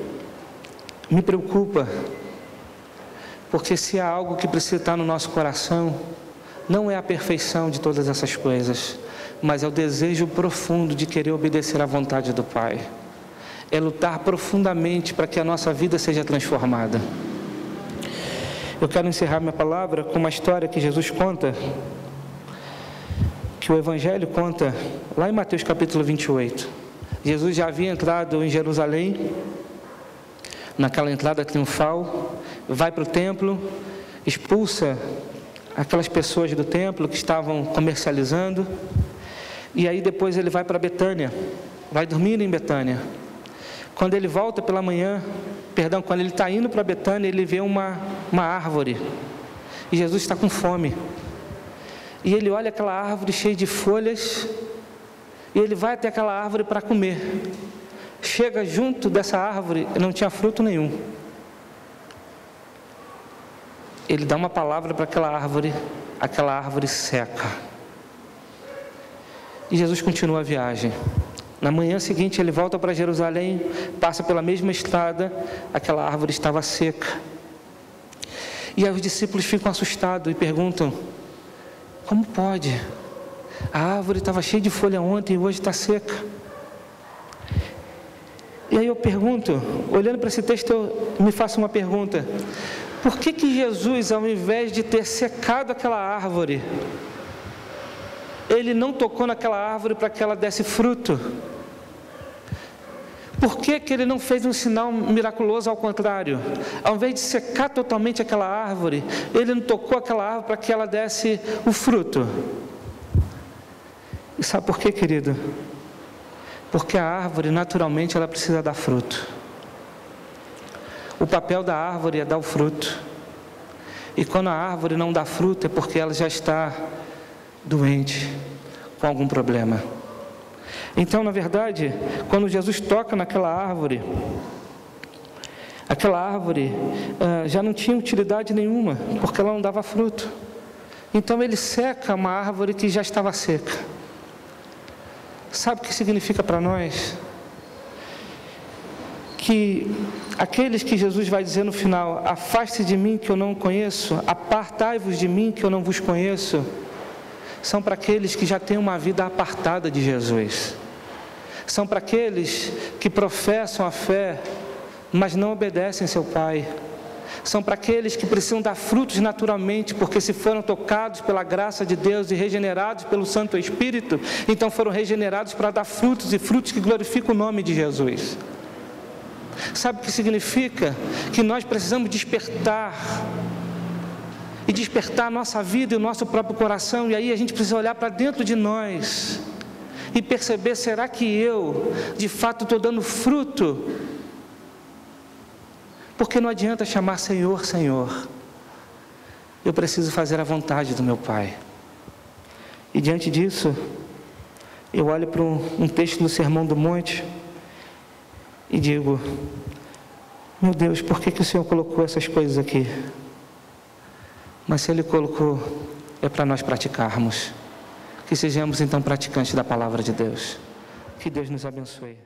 me preocupa, porque se há algo que precisa estar no nosso coração, não é a perfeição de todas essas coisas, mas é o desejo profundo de querer obedecer à vontade do Pai. É lutar profundamente para que a nossa vida seja transformada. Eu quero encerrar minha palavra com uma história que Jesus conta, que o Evangelho conta lá em Mateus capítulo 28. Jesus já havia entrado em Jerusalém, naquela entrada triunfal, vai para o templo, expulsa aquelas pessoas do templo que estavam comercializando, e aí depois ele vai para Betânia, vai dormir em Betânia. Quando ele volta pela manhã, quando ele está indo para Betânia, ele vê uma árvore, e Jesus está com fome, e ele olha aquela árvore cheia de folhas, e ele vai até aquela árvore para comer. Chega junto dessa árvore, não tinha fruto nenhum. Ele dá uma palavra para aquela árvore seca. E Jesus continua a viagem. Na manhã seguinte ele volta para Jerusalém, passa pela mesma estrada, aquela árvore estava seca. E aí os discípulos ficam assustados e perguntam: como pode? A árvore estava cheia de folha ontem e hoje está seca. E aí eu pergunto, olhando para esse texto, eu me faço uma pergunta: por que Jesus, ao invés de ter secado aquela árvore, ele não tocou naquela árvore para que ela desse fruto? Por que ele não fez um sinal miraculoso ao contrário? Ao invés de secar totalmente aquela árvore, ele não tocou aquela árvore para que ela desse o fruto? E sabe por quê, querido? Porque a árvore, naturalmente, ela precisa dar fruto. O papel da árvore é dar o fruto. E quando a árvore não dá fruto, é porque ela já está doente, com algum problema. Então, na verdade, quando Jesus toca naquela árvore, aquela árvore já não tinha utilidade nenhuma, porque ela não dava fruto. Então ele seca uma árvore que já estava seca. Sabe o que significa para nós? Que aqueles que Jesus vai dizer no final: afaste de mim que eu não conheço, apartai-vos de mim que eu não vos conheço, são para aqueles que já têm uma vida apartada de Jesus. São para aqueles que professam a fé, mas não obedecem seu Pai. são para aqueles que precisam dar frutos naturalmente, porque se foram tocados pela graça de Deus e regenerados pelo Santo Espírito, então foram regenerados para dar frutos, e frutos que glorificam o nome de Jesus. Sabe o que significa? Que nós precisamos despertar, e despertar a nossa vida e o nosso próprio coração, e aí a gente precisa olhar para dentro de nós, e perceber, será que eu, de fato, estou dando fruto? Porque não adianta chamar Senhor, Senhor. Eu preciso fazer a vontade do meu Pai. E diante disso, eu olho para um texto do Sermão do Monte e digo, meu Deus, por que o Senhor colocou essas coisas aqui? Mas se Ele colocou, é para nós praticarmos. Que sejamos então praticantes da palavra de Deus. Que Deus nos abençoe.